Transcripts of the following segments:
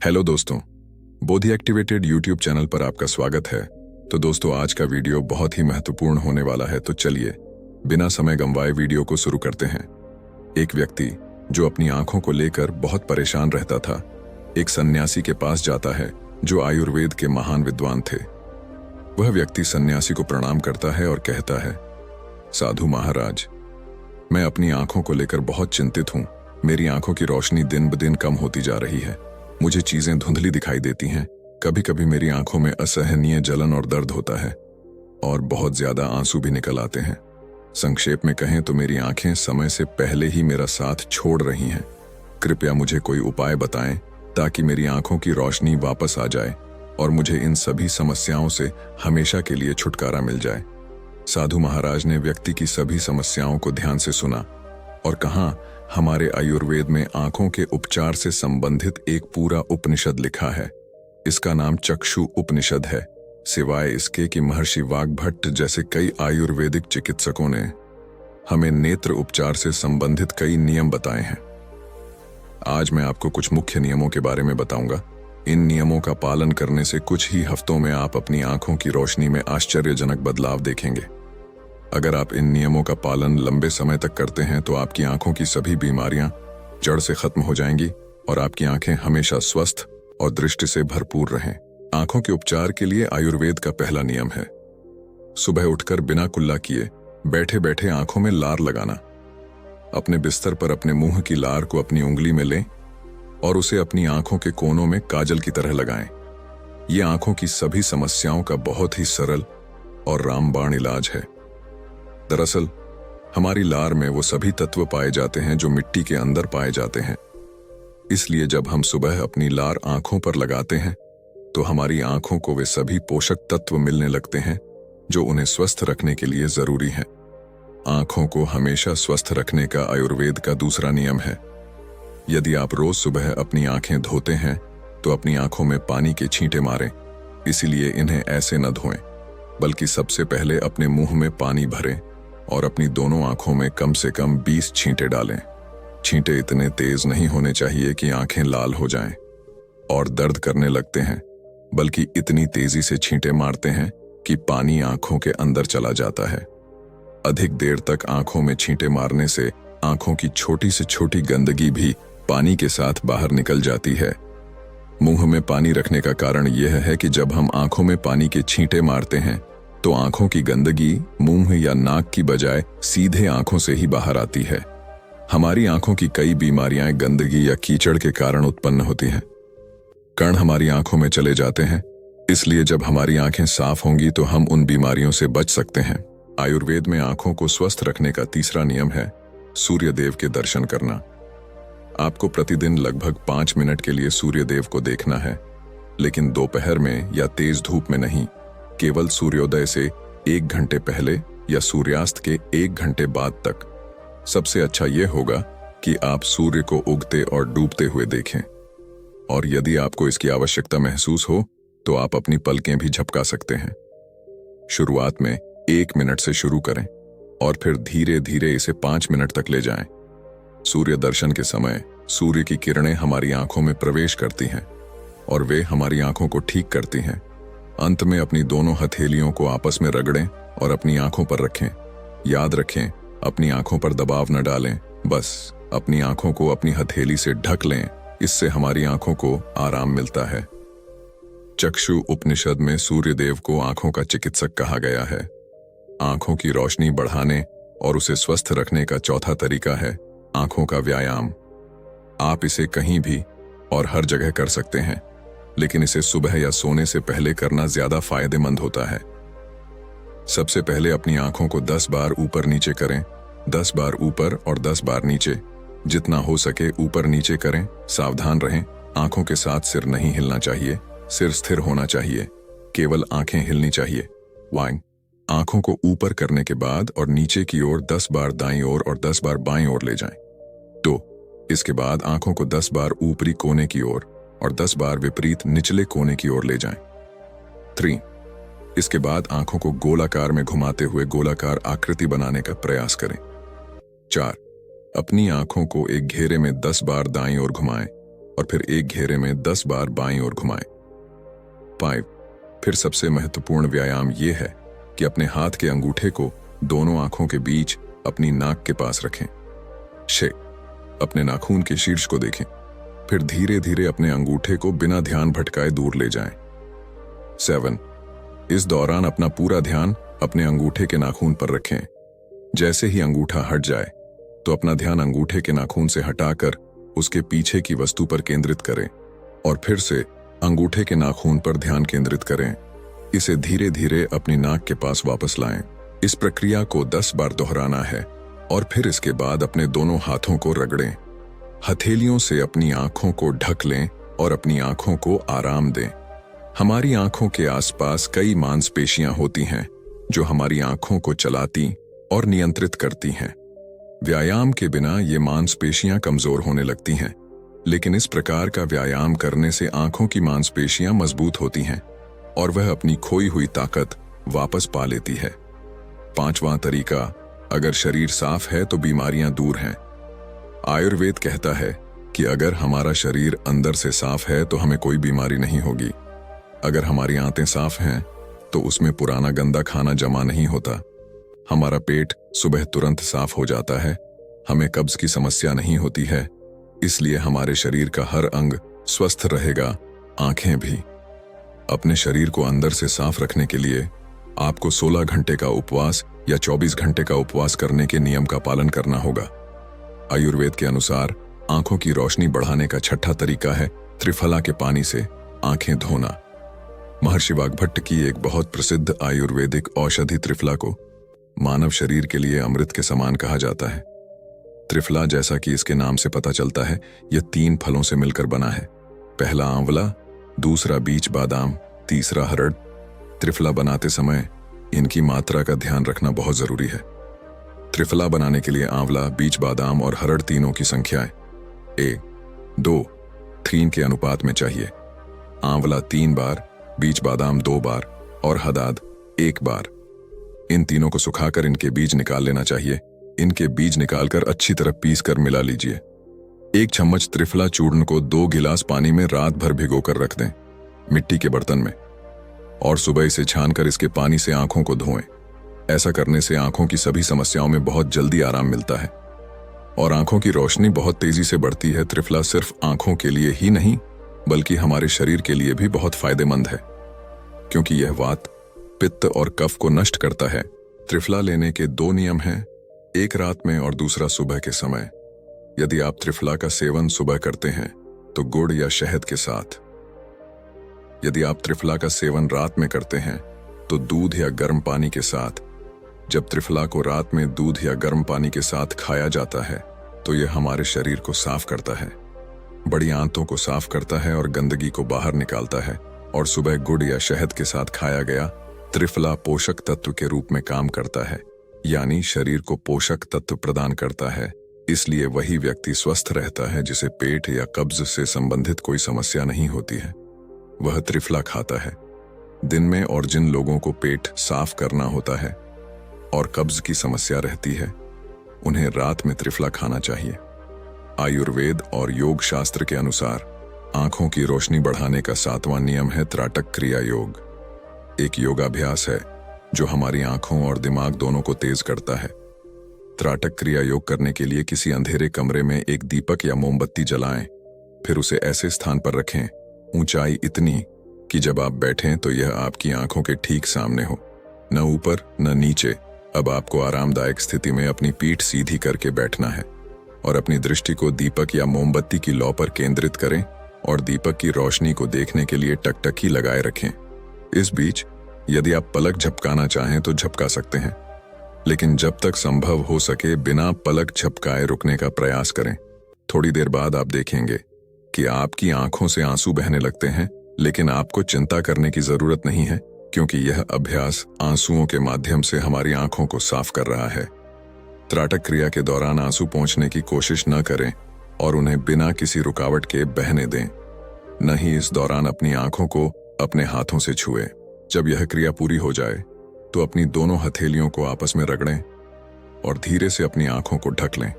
Hello दोस्तों, बोधि activated YouTube channel पर आपका स्वागत है। तो दोस्तों, आज का वीडियो बहुत ही महत्वपूर्ण होने वाला है, तो चलिए बिना समय गंवाए वीडियो को शुरू करते हैं। एक व्यक्ति जो अपनी आंखों को लेकर बहुत परेशान रहता था, एक सन्यासी के पास जाता है जो आयुर्वेद के महान विद्वान थे। वह व्यक्ति सन्यासी को प्रणाम करता है और कहता है, साधु महाराज, मैं अपनी आंखों को लेकर बहुत चिंतित हूं। मेरी आंखों की रोशनी दिन ब दिन कम होती जा रही है। मुझे चीजें धुंधली दिखाई देती हैं। कभी कभी मेरी आंखों में असहनीय जलन और दर्द होता है और बहुत ज्यादा आंसू भी निकल आते हैं। संक्षेप में कहें तो मेरी आंखें समय से पहले ही मेरा साथ छोड़ रही हैं। कृपया मुझे कोई उपाय बताएं ताकि मेरी आंखों की रोशनी वापस आ जाए और मुझे इन सभी समस्याओं से हमेशा के लिए छुटकारा मिल जाए। साधु महाराज ने व्यक्ति की सभी समस्याओं को ध्यान से सुना और कहा, हमारे आयुर्वेद में आंखों के उपचार से संबंधित एक पूरा उपनिषद लिखा है। इसका नाम चक्षु उपनिषद है। सिवाय इसके कि महर्षि वाग्भट्ट जैसे कई आयुर्वेदिक चिकित्सकों ने हमें नेत्र उपचार से संबंधित कई नियम बताए हैं। आज मैं आपको कुछ मुख्य नियमों के बारे में बताऊंगा। इन नियमों का पालन करने से कुछ ही हफ्तों में आप अपनी आंखों की रोशनी में आश्चर्यजनक बदलाव देखेंगे। अगर आप इन नियमों का पालन लंबे समय तक करते हैं तो आपकी आंखों की सभी बीमारियां जड़ से खत्म हो जाएंगी और आपकी आंखें हमेशा स्वस्थ और दृष्टि से भरपूर रहें। आंखों के उपचार के लिए आयुर्वेद का पहला नियम है, सुबह उठकर बिना कुल्ला किए बैठे बैठे आंखों में लार लगाना। अपने बिस्तर पर अपने मुंह की लार को अपनी उंगली में लें और उसे अपनी आंखों के कोनों में काजल की तरह लगाएं। ये आंखों की सभी समस्याओं का बहुत ही सरल और रामबाण इलाज है। दरअसल हमारी लार में वो सभी तत्व पाए जाते हैं जो मिट्टी के अंदर पाए जाते हैं। इसलिए जब हम सुबह अपनी लार आंखों पर लगाते हैं तो हमारी आंखों को वे सभी पोषक तत्व मिलने लगते हैं जो उन्हें स्वस्थ रखने के लिए जरूरी हैं। आंखों को हमेशा स्वस्थ रखने का आयुर्वेद का दूसरा नियम है। यदि आप रोज सुबह अपनी आंखें धोते हैं तो अपनी आंखों में पानी के छींटे मारें। इसीलिए इन्हें ऐसे न धोएं, बल्कि सबसे पहले अपने मुंह में पानी भरें और अपनी दोनों आंखों में कम से कम 20 छींटे डालें। छींटे इतने तेज नहीं होने चाहिए कि आंखें लाल हो जाएं और दर्द करने लगते हैं, बल्कि इतनी तेजी से छींटे मारते हैं कि पानी आंखों के अंदर चला जाता है। अधिक देर तक आंखों में छींटे मारने से आंखों की छोटी से छोटी गंदगी भी पानी के साथ बाहर निकल जाती है। मुंह में पानी रखने का कारण यह है कि जब हम आंखों में पानी के छींटे मारते हैं तो आंखों की गंदगी मुंह या नाक की बजाय सीधे आंखों से ही बाहर आती है। हमारी आंखों की कई बीमारियां गंदगी या कीचड़ के कारण उत्पन्न होती हैं। कण हमारी आंखों में चले जाते हैं, इसलिए जब हमारी आंखें साफ होंगी तो हम उन बीमारियों से बच सकते हैं। आयुर्वेद में आंखों को स्वस्थ रखने का तीसरा नियम है सूर्य देव के दर्शन करना। आपको प्रतिदिन लगभग 5 मिनट के लिए सूर्य देव को देखना है, लेकिन दोपहर में या तेज धूप में नहीं, केवल सूर्योदय से 1 घंटे पहले या सूर्यास्त के 1 घंटे बाद तक। सबसे अच्छा यह होगा कि आप सूर्य को उगते और डूबते हुए देखें, और यदि आपको इसकी आवश्यकता महसूस हो तो आप अपनी पलकें भी झपका सकते हैं। शुरुआत में 1 मिनट से शुरू करें और फिर धीरे धीरे इसे 5 मिनट तक ले जाएं। सूर्य दर्शन के समय सूर्य की किरणें हमारी आंखों में प्रवेश करती हैं और वे हमारी आंखों को ठीक करती हैं। अंत में अपनी दोनों हथेलियों को आपस में रगड़ें और अपनी आंखों पर रखें। याद रखें, अपनी आंखों पर दबाव न डालें, बस अपनी आंखों को अपनी हथेली से ढक लें। इससे हमारी आंखों को आराम मिलता है। चक्षु उपनिषद में सूर्य देव को आंखों का चिकित्सक कहा गया है। आंखों की रोशनी बढ़ाने और उसे स्वस्थ रखने का चौथा तरीका है आंखों का व्यायाम। आप इसे कहीं भी और हर जगह कर सकते हैं, लेकिन इसे सुबह या सोने से पहले करना ज्यादा फायदेमंद होता है। सबसे पहले अपनी आंखों को 10 बार ऊपर नीचे करें। 10 बार ऊपर और 10 बार नीचे। जितना हो सके ऊपर नीचे करें। सावधान रहें, आंखों के साथ सिर नहीं हिलना चाहिए, सिर स्थिर होना चाहिए, केवल आंखें हिलनी चाहिए। 1 आंखों को ऊपर करने के बाद और नीचे की ओर 10 बार दाईं ओर और 10 बार बाईं ओर ले जाएं। 2 इसके बाद आंखों को 10 बार ऊपरी कोने की ओर और 10 बार विपरीत निचले कोने की ओर ले जाएं। 3 इसके बाद आंखों को गोलाकार में घुमाते हुए गोलाकार आकृति बनाने का प्रयास करें। 4 अपनी आंखों को एक घेरे में 10 बार दाईं ओर घुमाएं और फिर एक घेरे में 10 बार बाईं ओर घुमाएं। 5. फिर सबसे महत्वपूर्ण व्यायाम यह है कि अपने हाथ के अंगूठे को दोनों आंखों के बीच अपनी नाक के पास रखें। 6. अपने नाखून के शीर्ष को देखें, फिर धीरे धीरे अपने अंगूठे को बिना ध्यान भटकाए दूर ले जाएं। 7. इस दौरान अपना पूरा ध्यान अपने अंगूठे के नाखून पर रखें। जैसे ही अंगूठा हट जाए तो अपना ध्यान अंगूठे के नाखून से हटाकर उसके पीछे की वस्तु पर केंद्रित करें और फिर से अंगूठे के नाखून पर ध्यान केंद्रित करें। इसे धीरे धीरे अपनी नाक के पास वापस लाएं। इस प्रक्रिया को 10 बार दोहराना है और फिर इसके बाद अपने दोनों हाथों को रगड़ें। हथेलियों से अपनी आंखों को ढक लें और अपनी आंखों को आराम दें। हमारी आंखों के आसपास कई मांसपेशियां होती हैं जो हमारी आंखों को चलाती और नियंत्रित करती हैं। व्यायाम के बिना ये मांसपेशियां कमजोर होने लगती हैं, लेकिन इस प्रकार का व्यायाम करने से आंखों की मांसपेशियां मजबूत होती हैं और वह अपनी खोई हुई ताकत वापस पा लेती है। 5वां तरीका, अगर शरीर साफ है तो बीमारियां दूर हैं। आयुर्वेद कहता है कि अगर हमारा शरीर अंदर से साफ है तो हमें कोई बीमारी नहीं होगी। अगर हमारी आंतें साफ हैं तो उसमें पुराना गंदा खाना जमा नहीं होता। हमारा पेट सुबह तुरंत साफ हो जाता है, हमें कब्ज की समस्या नहीं होती है, इसलिए हमारे शरीर का हर अंग स्वस्थ रहेगा, आंखें भी। अपने शरीर को अंदर से साफ रखने के लिए आपको 16 घंटे का उपवास या 24 घंटे का उपवास करने के नियम का पालन करना होगा। आयुर्वेद के अनुसार आंखों की रोशनी बढ़ाने का 6ठा तरीका है त्रिफला के पानी से आंखें धोना। महर्षि वाग्भट्ट की एक बहुत प्रसिद्ध आयुर्वेदिक औषधि त्रिफला को मानव शरीर के लिए अमृत के समान कहा जाता है। त्रिफला, जैसा कि इसके नाम से पता चलता है, यह 3 फलों से मिलकर बना है। पहला आंवला, दूसरा बीज बादाम, तीसरा हरड़। त्रिफला बनाते समय इनकी मात्रा का ध्यान रखना बहुत जरूरी है। त्रिफला बनाने के लिए आंवला, बीज बादाम और हरड़ तीनों की संख्याएं 1:2:3 के अनुपात में चाहिए। आंवला 3 बार, बीज बादाम 2 बार और हदाद 1 बार। इन तीनों को सुखाकर इनके बीज निकाल लेना चाहिए। इनके बीज निकालकर अच्छी तरह पीस कर मिला लीजिए। 1 चम्मच त्रिफला चूर्ण को 2 गिलास पानी में रात भर भिगोकर रख दें, मिट्टी के बर्तन में, और सुबह इसे छानकर इसके पानी से आंखों को धोएं। ऐसा करने से आंखों की सभी समस्याओं में बहुत जल्दी आराम मिलता है और आंखों की रोशनी बहुत तेजी से बढ़ती है। त्रिफला सिर्फ आंखों के लिए ही नहीं बल्कि हमारे शरीर के लिए भी बहुत फायदेमंद है, क्योंकि यह वात, पित्त और कफ को नष्ट करता है। त्रिफला लेने के 2 नियम हैं, एक रात में और दूसरा सुबह के समय। यदि आप त्रिफला का सेवन सुबह करते हैं तो गुड़ या शहद के साथ। यदि आप त्रिफला का सेवन रात में करते हैं तो दूध या गर्म पानी के साथ। जब त्रिफला को रात में दूध या गर्म पानी के साथ खाया जाता है तो यह हमारे शरीर को साफ करता है, बड़ी आंतों को साफ करता है और गंदगी को बाहर निकालता है। और सुबह गुड़ या शहद के साथ खाया गया त्रिफला पोषक तत्व के रूप में काम करता है, यानी शरीर को पोषक तत्व प्रदान करता है। इसलिए वही व्यक्ति स्वस्थ रहता है जिसे पेट या कब्ज से संबंधित कोई समस्या नहीं होती है, वह त्रिफला खाता है। दिन में और जिन लोगों को पेट साफ करना होता है और कब्ज की समस्या रहती है, उन्हें रात में त्रिफला खाना चाहिए। आयुर्वेद और योग शास्त्र के अनुसार आंखों की रोशनी बढ़ाने का 7वां नियम है त्राटक क्रिया योग। एक योगाभ्यास है जो हमारी आंखों और दिमाग दोनों को तेज करता है। त्राटक क्रिया योग करने के लिए किसी अंधेरे कमरे में एक दीपक या मोमबत्ती जलाएं, फिर उसे ऐसे स्थान पर रखें, ऊंचाई इतनी कि जब आप बैठें तो यह आपकी आंखों के ठीक सामने हो, न ऊपर न नीचे। अब आपको आरामदायक स्थिति में अपनी पीठ सीधी करके बैठना है और अपनी दृष्टि को दीपक या मोमबत्ती की लौ पर केंद्रित करें और दीपक की रोशनी को देखने के लिए टकटकी लगाए रखें। इस बीच यदि आप पलक झपकाना चाहें तो झपका सकते हैं, लेकिन जब तक संभव हो सके बिना पलक झपकाए रुकने का प्रयास करें। थोड़ी देर बाद आप देखेंगे कि आपकी आंखों से आंसू बहने लगते हैं, लेकिन आपको चिंता करने की जरूरत नहीं है, क्योंकि यह अभ्यास आंसुओं के माध्यम से हमारी आंखों को साफ कर रहा है। त्राटक क्रिया के दौरान आंसू पहुंचने की कोशिश न करें और उन्हें बिना किसी रुकावट के बहने दें। न ही इस दौरान अपनी आंखों को अपने हाथों से छुएं। जब यह क्रिया पूरी हो जाए तो अपनी दोनों हथेलियों को आपस में रगड़ें और धीरे से अपनी आंखों को ढक लें।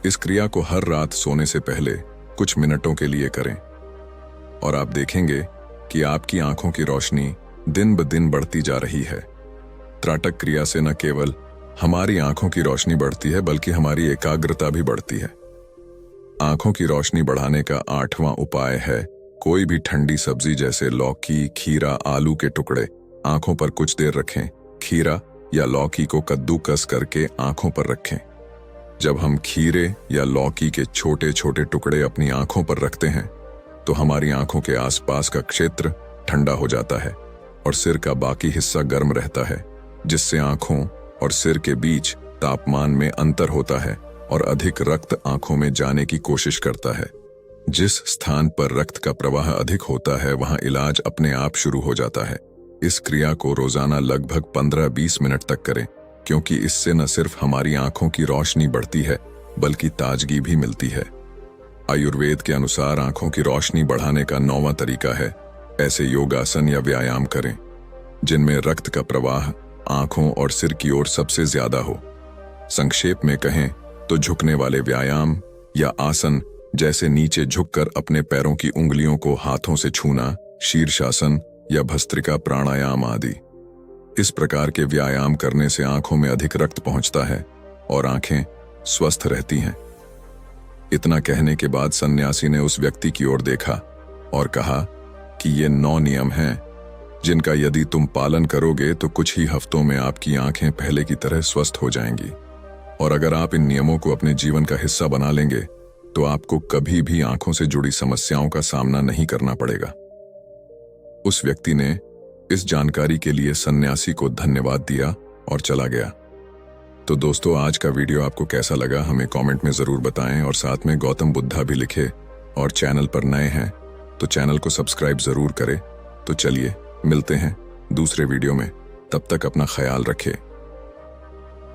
इस क्रिया को हर रात सोने से पहले कुछ मिनटों के लिए करें और आप देखेंगे कि आपकी आंखों की रोशनी दिन ब दिन बढ़ती जा रही है। त्राटक क्रिया से न केवल हमारी आंखों की रोशनी बढ़ती है बल्कि हमारी एकाग्रता भी बढ़ती है। आंखों की रोशनी बढ़ाने का 8वां उपाय है कोई भी ठंडी सब्जी जैसे लौकी, खीरा, आलू के टुकड़े आंखों पर कुछ देर रखें। खीरा या लौकी को कद्दूकस करके आंखों पर रखें। जब हम खीरे या लौकी के छोटे छोटे टुकड़े अपनी आंखों पर रखते हैं तो हमारी आंखों के आसपास का क्षेत्र ठंडा हो जाता है और सिर का बाकी हिस्सा गर्म रहता है, जिससे आंखों और सिर के बीच तापमान में अंतर होता है और अधिक रक्त आंखों में जाने की कोशिश करता है। जिस स्थान पर रक्त का प्रवाह अधिक होता है वहां इलाज अपने आप शुरू हो जाता है। इस क्रिया को रोजाना लगभग 15-20 मिनट तक करें, क्योंकि इससे न सिर्फ हमारी आंखों की रोशनी बढ़ती है बल्कि ताजगी भी मिलती है। आयुर्वेद के अनुसार आंखों की रोशनी बढ़ाने का 9वां तरीका है ऐसे योगासन या व्यायाम करें जिनमें रक्त का प्रवाह आंखों और सिर की ओर सबसे ज्यादा हो। संक्षेप में कहें तो झुकने वाले व्यायाम या आसन जैसे नीचे झुककर अपने पैरों की उंगलियों को हाथों से छूना, शीर्षासन या भस्त्रिका प्राणायाम आदि। इस प्रकार के व्यायाम करने से आंखों में अधिक रक्त पहुंचता है और आंखें स्वस्थ रहती हैं। इतना कहने के बाद सन्यासी ने उस व्यक्ति की ओर देखा और कहा कि ये 9 नियम हैं जिनका यदि तुम पालन करोगे तो कुछ ही हफ्तों में आपकी आंखें पहले की तरह स्वस्थ हो जाएंगी। और अगर आप इन नियमों को अपने जीवन का हिस्सा बना लेंगे तो आपको कभी भी आंखों से जुड़ी समस्याओं का सामना नहीं करना पड़ेगा। उस व्यक्ति ने इस जानकारी के लिए सन्यासी को धन्यवाद दिया और चला गया। तो दोस्तों, आज का वीडियो आपको कैसा लगा हमें कमेंट में जरूर बताएं और साथ में गौतम बुद्धा भी लिखे। और चैनल पर नए हैं तो चैनल को सब्सक्राइब जरूर करें। तो चलिए मिलते हैं दूसरे वीडियो में, तब तक अपना ख्याल रखें।